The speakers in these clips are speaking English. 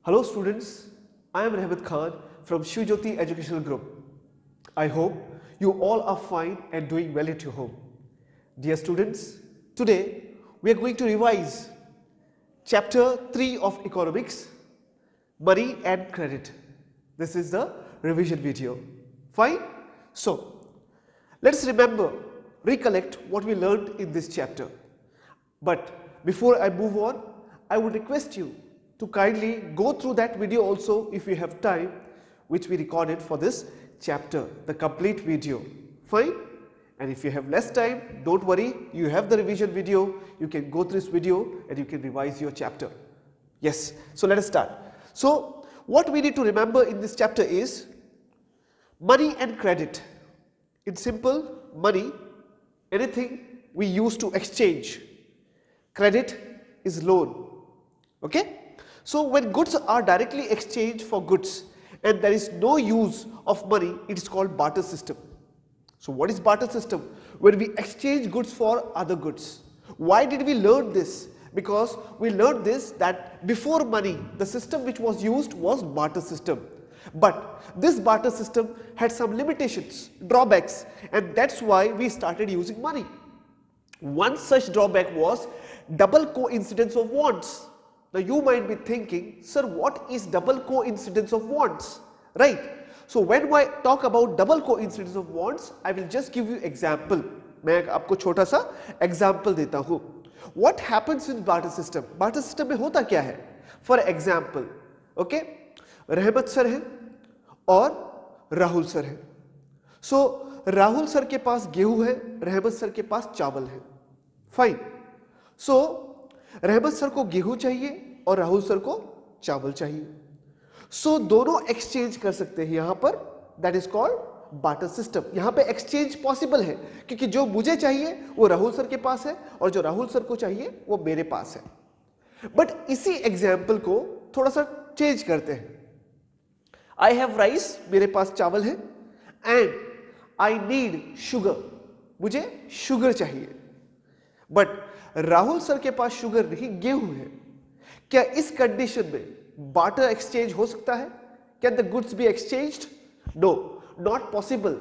Hello students, I am Rahmat Khan from Shivjyoti Educational Group. I hope you all are fine and doing well at your home. Dear students, today we are going to revise chapter 3 of economics, money and credit. This is the revision video. Fine? So, let's recollect what we learned in this chapter. But before I move on, I would request you to kindly go through that video also if you have time, which we recorded for this chapter, the complete video. Fine? And if you have less time, don't worry, you have the revision video, you can go through this video and you can revise your chapter. Yes, so let us start. So, what we need to remember in this chapter is money and credit. In simple, money, anything we use to exchange. Credit is loan. Okay? So when goods are directly exchanged for goods and there is no use of money, it is called barter system. So what is barter system? When we exchange goods for other goods. Why did we learn this? Because we learned this that before money, the system which was used was barter system. But this barter system had some limitations, drawbacks, and that's why we started using money. One such drawback was double coincidence of wants. Now you might be thinking, sir, what is double coincidence of wants? Right? So when I talk about double coincidence of wants, I will just give you example. मैं आपको छोटा सा example देता हूँ. What happens in barter system? Barter system में होता क्या है? For example, okay, रहमत सर है और राहुल सर है. So राहुल सर के पास गेहूं है, रहमत सर के पास चावल है. Fine. So रहमत सर को गेहूं चाहिए और राहुल सर को चावल चाहिए. सो दोनों एक्सचेंज कर सकते हैं यहां पर, that is called barter system. यहां पे एक्सचेंज पॉसिबल है क्योंकि जो मुझे चाहिए वो राहुल सर के पास है और जो राहुल सर को चाहिए वो मेरे पास है. बट इसी एग्जाम्पल को थोड़ा सा चेंज करते हैं. आई हैव राइस, मेरे पास चावल है, एंड आई नीड शुगर, मुझे शुगर चाहिए. बट राहुल सर के पास शुगर नहीं, गेहूं है. क्या इस कंडीशन में बार्टर एक्सचेंज हो सकता है? Can the goods be exchanged? No, not possible,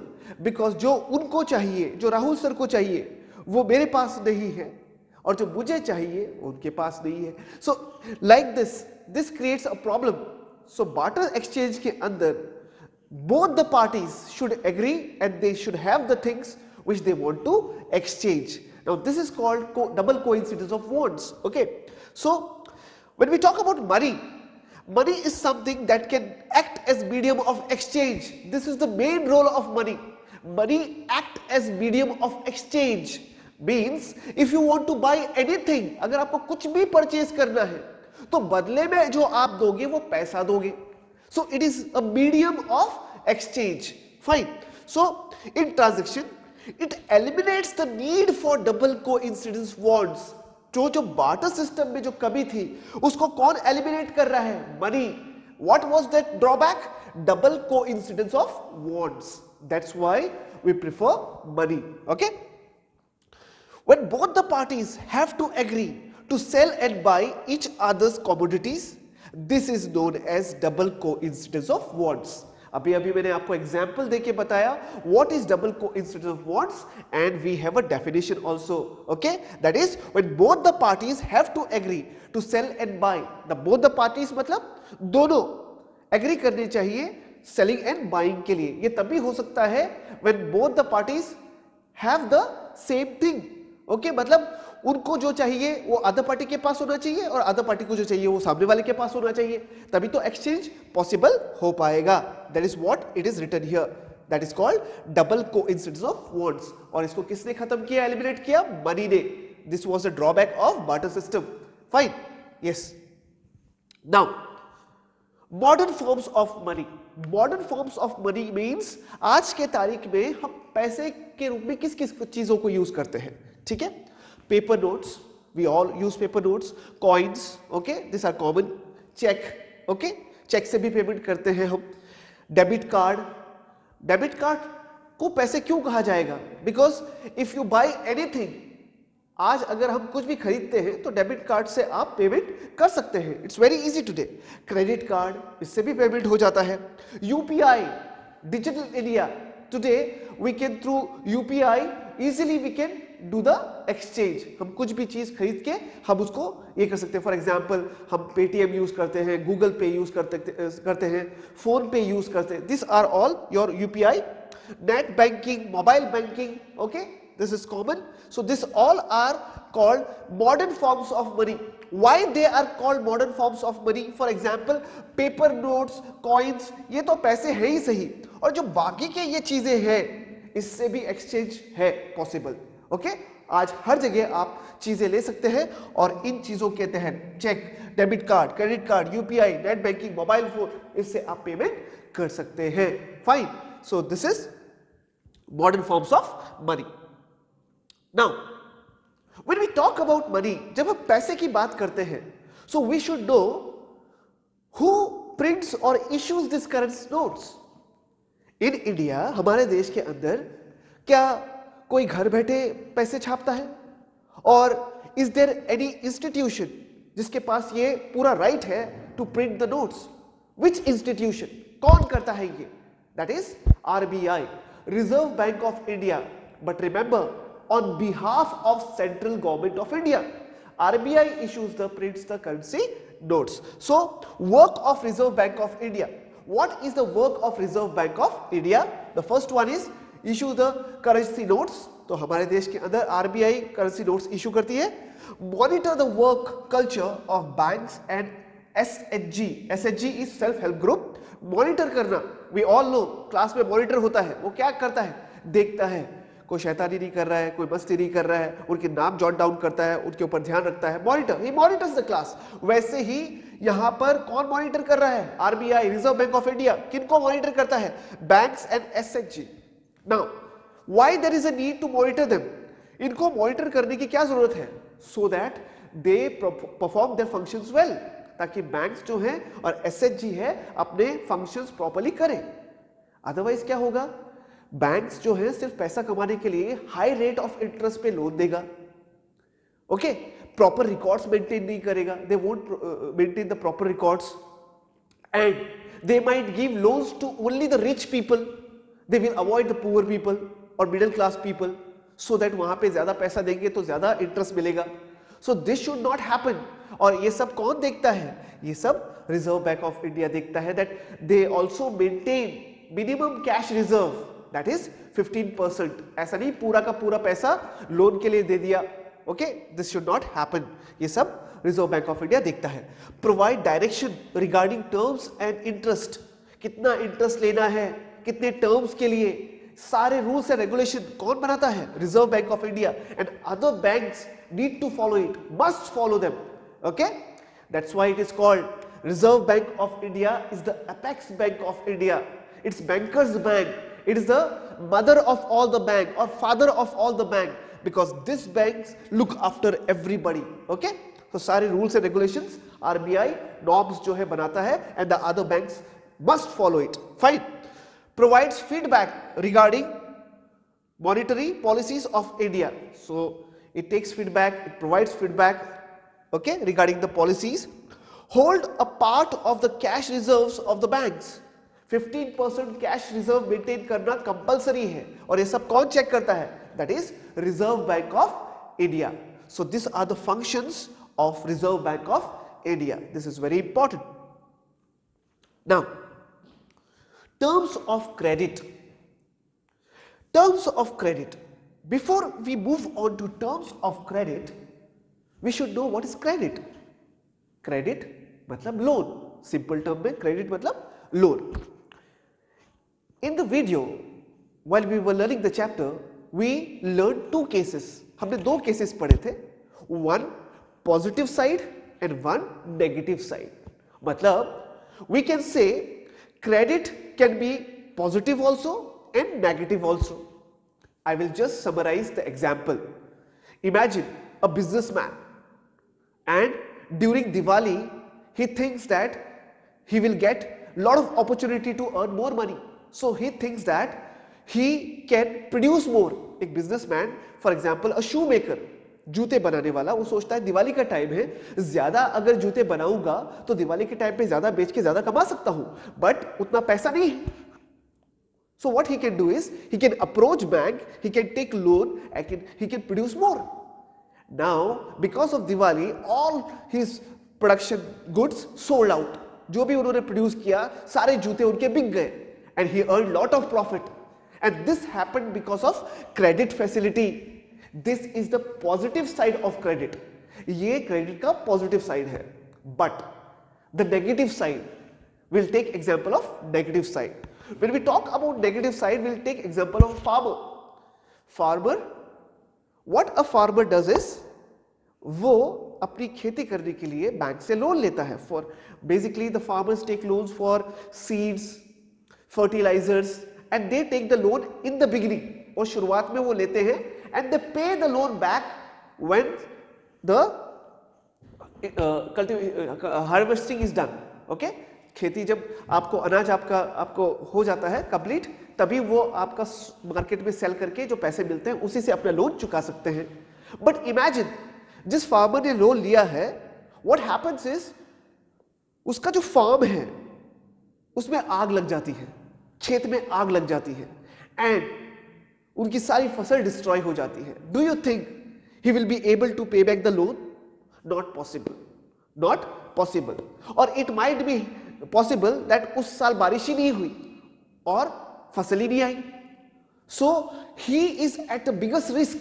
because जो उनको चाहिए, जो राहुल सर को चाहिए, वो मेरे पास नहीं है और जो मुझे चाहिए वो उनके पास नहीं है. So like this creates a problem. So barter exchange के अंदर both the parties should agree and they should have the things which they want to exchange. Now this is called double coincidence of wants. Okay, so when we talk about money, money is something that can act as medium of exchange. This is the main role of money. Money act as medium of exchange means if you want to buy anything, अगर आपको कुछ भी purchase करना है तो बदले में जो आप दोगे वो पैसा दोगे. So it is a medium of exchange. Fine. So in transaction, it eliminates the need for double coincidence wants. जो बार्टर सिस्टम में जो कमी थी उसको कौन एलिमिनेट कर रहा है? Money. What was that drawback? Double coincidence of wants. That's why we prefer money. Okay, when both the parties have to agree to sell and buy each others commodities, this is known as double coincidence of wants. अभी मैंने आपको example देके बताया what is double coincidence of wants and we have a definition also. Okay, that is when both the parties have to agree to sell and buy. The both the parties मतलब दोनों agree करने चाहिए selling and buying के लिए. ये तभी हो सकता है when both the parties have the same thing. Okay, मतलब उनको जो चाहिए वो अदर पार्टी के पास होना चाहिए और अदर पार्टी को जो चाहिए वो सामने वाले के पास होना चाहिए, तभी तो एक्सचेंज पॉसिबल हो पाएगा. That is what it is written here. That is called double coincidence of wants. और इसको किसने खत्म किया, एलिमिनेट किया? मनी ने. This was the drawback of barter system. Fine. Yes. Now modern forms of money. Modern forms of money means आज के तारीख में हम पैसे के रूप में किस किस चीजों को यूज करते हैं. ठीक है, paper notes, we all use paper notes, coins, okay, these are common. check, okay, check से भी पेमेंट करते हैं हम. डेबिट कार्ड, डेबिट कार्ड को पैसे क्यों कहा जाएगा? Because if you buy anything आज अगर हम कुछ भी खरीदते हैं तो डेबिट कार्ड से आप पेमेंट कर सकते हैं। It's very easy today. Credit card, इससे भी पेमेंट हो जाता है। UPI, digital India, today we can through UPI easily we can do the exchange. हम कुछ भी चीज खरीद के हम उसको ये कर सकते हैं। फॉर एग्जाम्पल हम पेटीएम यूज करते हैं, गूगल पे यूज करते हैं, फोन पे यूज करते हैं। This are all your UPI, net banking, mobile banking, okay, this is common. So this all are called modern forms of money. Why they are called modern forms of money? For example, paper notes, coins, ये तो पैसे हैं ही सही, और जो बाकी के ये चीजें हैं इससे भी एक्सचेंज है पॉसिबल। ओके, आज हर जगह आप चीजें ले सकते हैं और इन चीजों के तहत cheque, debit card, credit card, UPI, net banking, mobile phone, इससे आप पेमेंट कर सकते हैं। Fine, so this is modern forms of money. Now, when we talk about money, जब हम पैसे की बात करते हैं, so we should know who prints or issues this currency notes. In India, हमारे देश के अंदर क्या कोई घर बैठे पैसे छापता है? और is there any institution जिसके पास ये पूरा राइट है to print the notes? Which institution? कौन करता है ये? That is RBI, Reserve Bank of India. But remember, on behalf of central government of India, RBI issues the prints the currency notes. So work of Reserve Bank of India. What is the work of Reserve Bank of India? The first one is issue the currency notes. तो हमारे देश के अंदर RBI currency notes issue करती है। Monitor the work culture of banks and SHG. SHG is self help group. Monitor करना, we all know, class में monitor होता है, वो क्या करता है? देखता है कोई शैतानी नहीं कर रहा है, कोई मस्ती नहीं कर रहा है, उनके नाम जॉट डाउन करता है, उनके ऊपर ध्यान रखता है। Monitor, he monitors the class. वैसे ही यहां पर कौन मॉनिटर कर रहा है? RBI, reserve bank of India. किनको मॉनिटर करता है? Banks and SHG. Now why there is a need to monitor them? इनको मॉनिटर करने की क्या जरूरत है? So that they perform their functions well, ताकि बैंक्स जो है और एसएचजी है अपने फंक्शंस प्रॉपर्ली करें। अदरवाइज क्या होगा? बैंक्स जो है सिर्फ पैसा कमाने के लिए हाई रेट ऑफ इंटरेस्ट पे लोन देगा, ओके, प्रॉपर रिकॉर्ड्स मेंटेन नहीं करेगा, they won't maintain the proper records, and they might give loans to only the rich people, they will avoid the poor people और middle class people, so that वहां पे ज्यादा पैसा देंगे तो ज्यादा इंटरेस्ट मिलेगा। So this should not happen. और ये सब कौन देखता है? ये सब रिजर्व बैंक ऑफ इंडिया देखता है, that they also maintain minimum cash reserve, that is 15%। ऐसा नहीं पूरा का पूरा पैसा लोन के लिए दे दिया, okay, this should not happen. ये सब रिजर्व बैंक ऑफ इंडिया देखता है। Provide direction regarding terms and interest, कितना इंटरेस्ट लेना है, कितने टर्म्स के लिए, सारे रूल्स एंड रेगुलेशन कौन बनाता है? Reserve bank of India. And other banks need to follow it, must follow them, okay, that's why it is called reserve bank of India is the apex bank of India. It's bankers bank, it is the mother of all the bank or father of all the bank, because this banks look after everybody, okay? So सारे rules and regulations RBI norms जो है बनाता है, and the other banks must follow it. Fine. Provides feedback regarding monetary policies of India. So it takes feedback, it provides feedback, okay, regarding the policies. Hold a part of the cash reserves of the banks. 15% cash reserve maintain करना compulsory है, और ये सब कौन check करता है? That is reserve bank of India. So this are the functions of reserve bank of India. This is very important. Now terms of credit. Terms of credit, before we move on to terms of credit, we should know what is credit. Credit मतलब loan, simple term में credit मतलब loan. In the video, while we were learning the chapter, we learned two cases. हमने दो cases पढ़े थे, one positive side and one negative side. मतलब we can say credit can be positive also and negative also. I will just summarize the example. Imagine a businessman, and during Diwali he thinks that he will get lot of opportunity to earn more money. So he thinks that he can produce more. एक businessman, for example, a shoemaker, जूते बनाने वाला, वो सोचता है दिवाली का time है, ज्यादा अगर जूते बनाऊंगा तो दिवाली के टाइम पे ज्यादा बेच के ज्यादा कमा सकता हूं, बट उतना पैसा नहीं है. So what he can do is, he can approach bank, he can take loan, he can produce more. Now because of Diwali, all his production goods sold out. जो भी उन्होंने प्रोड्यूस किया सारे जूते उनके बिक गए, and he earned lot of profit. And this happened because of credit facility. This is the positive side of credit. ये credit का positive side है. But the negative side, we'll take example of negative side. When we talk about negative side, we'll take example of a farmer. Farmer, what a farmer does is, वो अपनी खेती करने के लिए bank से loan लेता है. For basically the farmers take loans for seeds, fertilizers, and they take the loan in the beginning. और शुरुआत में वो लेते हैं and they pay the loan back when the harvesting is done. Okay? खेती जब आपको अनाज आपको हो जाता है कंप्लीट, तभी वो आपका मार्केट में सेल करके जो पैसे मिलते हैं उसी से अपना लोन चुका सकते हैं. बट इमेजिन जिस फार्मर ने लोन लिया है, व्हाट हैपेंस इज, उसका जो फार्म है उसमें आग लग जाती है, खेत में आग लग जाती है एंड उनकी सारी फसल डिस्ट्रॉय हो जाती है. Do you think he will be able to pay back the loan? Not possible, not possible. और it might be possible that उस साल बारिश ही नहीं हुई और फसल ही नहीं आई. सो he is at the biggest risk.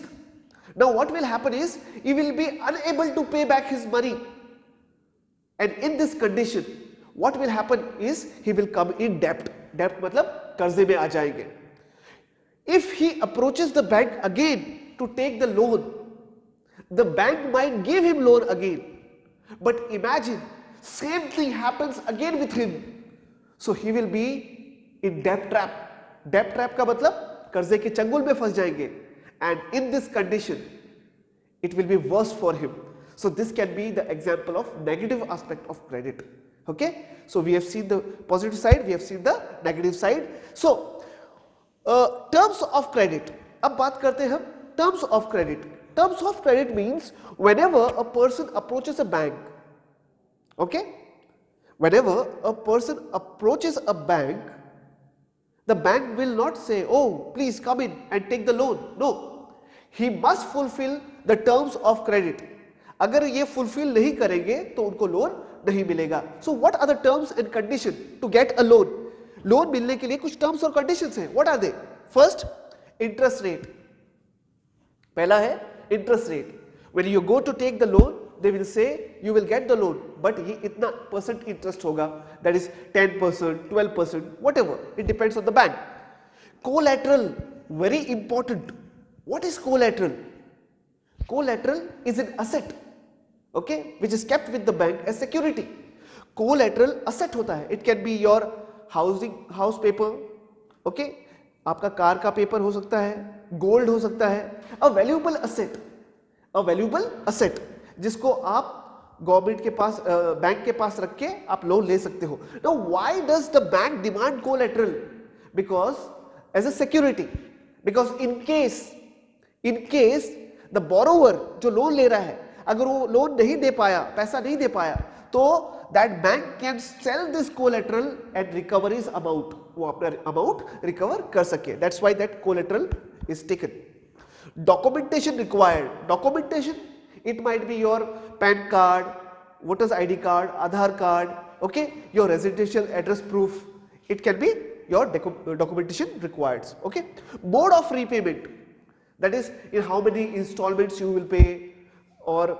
Now what will happen is, he will B unable to pay back his money, and in this condition what will happen is, he will come इन डेप्ट. डेप्ट मतलब कर्जे में आ जाएंगे. If he approaches the bank again to take the loan, the bank might give him loan again, but imagine same thing happens again with him. So he will be in debt trap. Debt trap का मतलब कर्जे के चंगुल में फंस जाएंगे, and in this condition it will be worse for him. So this can be the example of negative aspect of credit. Okay, so we have seen the positive side, we have seen the negative side. So terms of credit, अब बात करते हैं हम terms of credit. Terms of credit means whenever a person approaches a bank, okay, whenever a person approaches a bank, the bank will not say, oh please come in and take the loan. No, he must fulfill the terms of credit. अगर ये fulfill नहीं करेंगे तो उनको loan नहीं मिलेगा. So what are the terms and condition to get a loan? Loan मिलने के लिए कुछ terms और conditions हैं. What are they? First, interest rate. पहला है interest rate. When you go to take the loan, they will say you will get the loan, but ये इतना % interest होगा, that is 10%, 12%, whatever, it depends on the bank. Collateral, very important. What is collateral? Collateral is an asset, okay, which is kept with the bank as security. Collateral asset होता है. It can be your house paper, okay, आपका car का paper हो सकता है, gold हो सकता है. A valuable asset, a valuable asset जिसको आप गवर्नमेंट के पास बैंक के पास रख के आप लोन ले सकते हो. Now why does the bank demand collateral? Because as a security, because in case the borrower जो लोन ले रहा है, अगर वो लोन नहीं दे पाया, पैसा नहीं दे पाया, तो that bank can sell this collateral and recover his amount. वो अपना अमाउंट रिकवर कर सके. That's why that collateral is taken. Documentation required. Documentation, it might be your PAN card, voter's ID card, Aadhaar card, okay, your residential address proof. It can be your documentation required. Okay, mode of repayment, that is in how many installments you will pay, or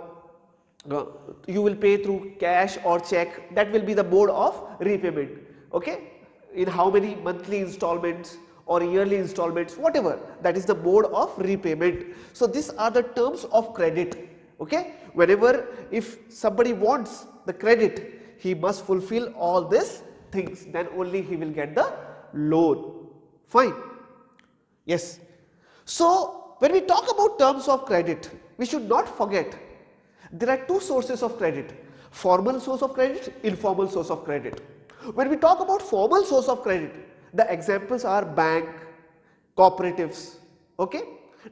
you will pay through cash or check. That will be the mode of repayment. Okay, in how many monthly installments or yearly installments, whatever, that is the mode of repayment. So these are the terms of credit. Okay, whenever if somebody wants the credit, he must fulfill all these things, then only he will get the loan. Fine. Yes. So when we talk about terms of credit, we should not forget there are two sources of credit: formal source of credit, informal source of credit. When we talk about formal source of credit, the examples are bank, cooperatives. Okay.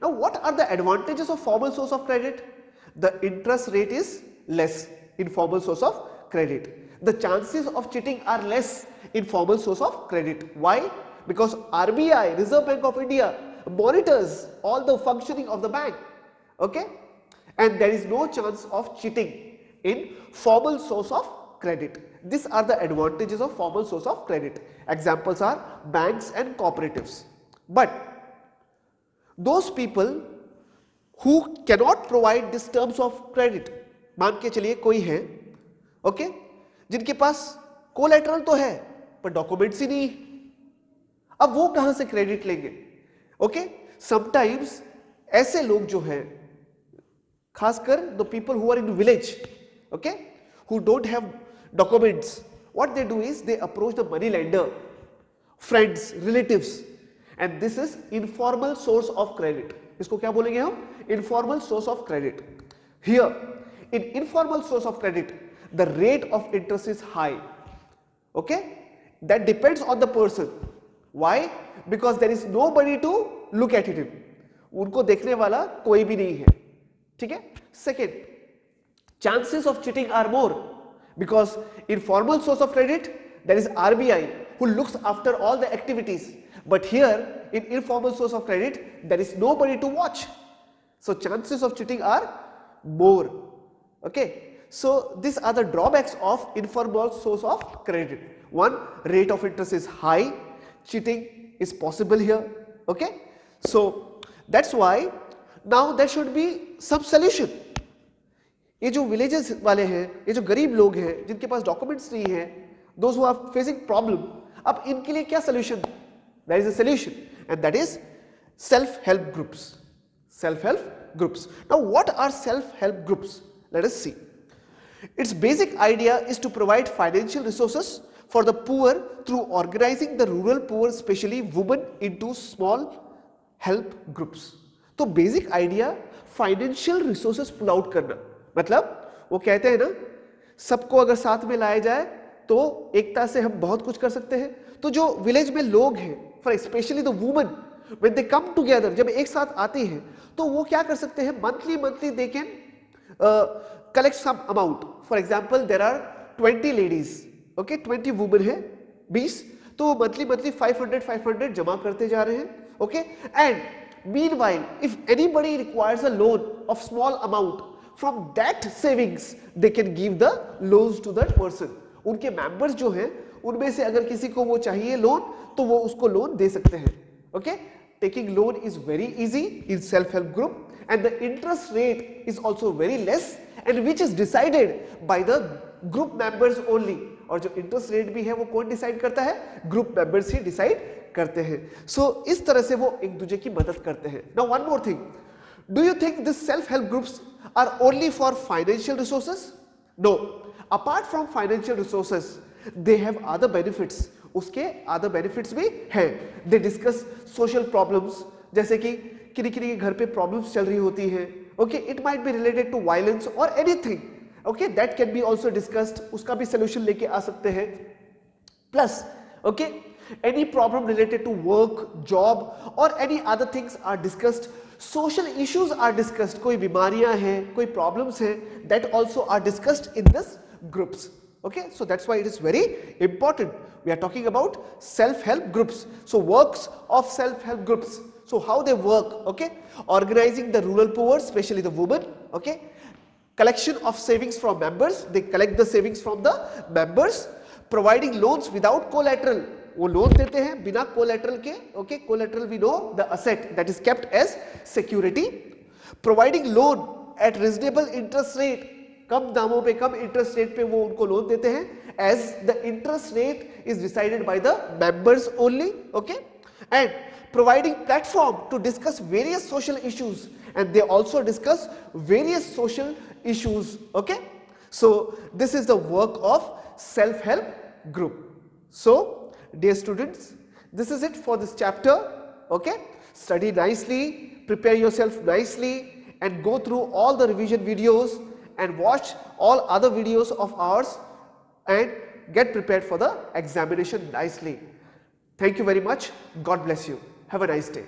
Now what are the advantages of formal source of credit? the interest rate is less in formal source of credit. The chances of cheating are less in formal source of credit. Why? Because RBI, Reserve Bank of India, monitors all the functioning of the bank, okay, and there is no chance of cheating in formal source of credit. These are the advantages of formal source of credit. Examples are banks and cooperatives. But those people who cannot provide these terms of credit, मान के चलिए कोई है, okay, जिनके पास collateral तो है पर documents ही नहीं, अब वो कहां से क्रेडिट लेंगे? ओके, समटाइम्स ऐसे लोग जो हैं, खासकर the people who are in village, okay, who don't have documents, what they do is they approach the money lender, friends, relatives, and this is informal source of credit. इसको क्या बोलेंगे हम? Informal source of credit. Here in informal source of credit the rate of interest is high, okay, that depends on the person. Why? Because there is nobody to look at it. उनको देखने वाला कोई भी नहीं है, ठीक है. Second, chances of cheating are more because in formal source of credit there is RBI who looks after all the activities, but here in informal source of credit there is nobody to watch, so chances of cheating are more, okay. So these are the drawbacks of informal source of credit. One, rate of interest is high, cheating is possible here, okay. So that's why now there should be some solution. ये जो villages वाले हैं, ये जो गरीब लोग हैं जिनके पास डॉक्यूमेंट्स नहीं है, those who are facing problem, अब इनके लिए क्या solution? There is a solution and that is self-help groups. Self-help groups. Now what are self-help groups? Let us see. Its basic idea is to provide financial resources for the poor through organizing the rural poor, especially women, into small help groups. तो basic idea financial resources pull out करना, मतलब वो कहते हैं ना, सबको अगर साथ में लाया जाए तो एकता से हम बहुत कुछ कर सकते हैं. तो जो विलेज में लोग हैं, for especially the women, when they come together, जब एक साथ आती हैं तो वो क्या कर सकते हैं? monthly they can collect some amount. For example, there are 20 ladies, okay, 20 women है, 20, तो monthly 500 जमा करते जा रहे हैं, okay. And meanwhile, if anybody requires a loan of small amount, from that savings they can give the loans to that person. उनके members जो हैं उनमें से अगर किसी को वो चाहिए लोन तो वो उसको लोन दे सकते हैं, okay. Taking loan is very easy in self-help group and the interest rate is also very less and which is decided by the group members only. और जो interest rate भी है वो कौन decide करता है? Group members ही decide करते हैं. So इस तरह से वो एक दूसरे की मदद करते हैं. Now one more thing, do you think these self-help groups are only for financial resources? No. Apart from financial resources, they have other benefits. उसके other benefits भी हैं. They discuss social problems, जैसे कि किसी-किसी के घर पे problems चल रही होती हैं, okay, it might be related to violence or anything, okay, that can be also discussed, उसका भी solution लेके आ सकते हैं. Plus, okay, any problem related to work, job or any other things are discussed. Social issues are discussed, कोई बीमारियां हैं, कोई problems हैं, that also are discussed in this groups. Okay, so that's why it is very important. We are talking about self-help groups. So works of self-help groups. So how they work, okay? Organizing the rural poor, especially the women, okay? Collection of savings from members. They collect the savings from the members. Providing loans without collateral. वो loan देते हैं बिना collateral के, okay? Collateral we know the asset that is kept as security. Providing loan at reasonable interest rate. कम दामों पे, कम interest rate पे वो उनको लोन देते हैं, as the interest rate is decided by the members only, okay. And providing platform to discuss various social issues, and they also discuss various social issues, okay. So this is the work of self-help group. So dear students, this is it for this chapter, okay. Study nicely, prepare yourself nicely and go through all the revision videos and watch all other videos of ours and get prepared for the examination nicely. Thank you very much. God bless you. Have a nice day.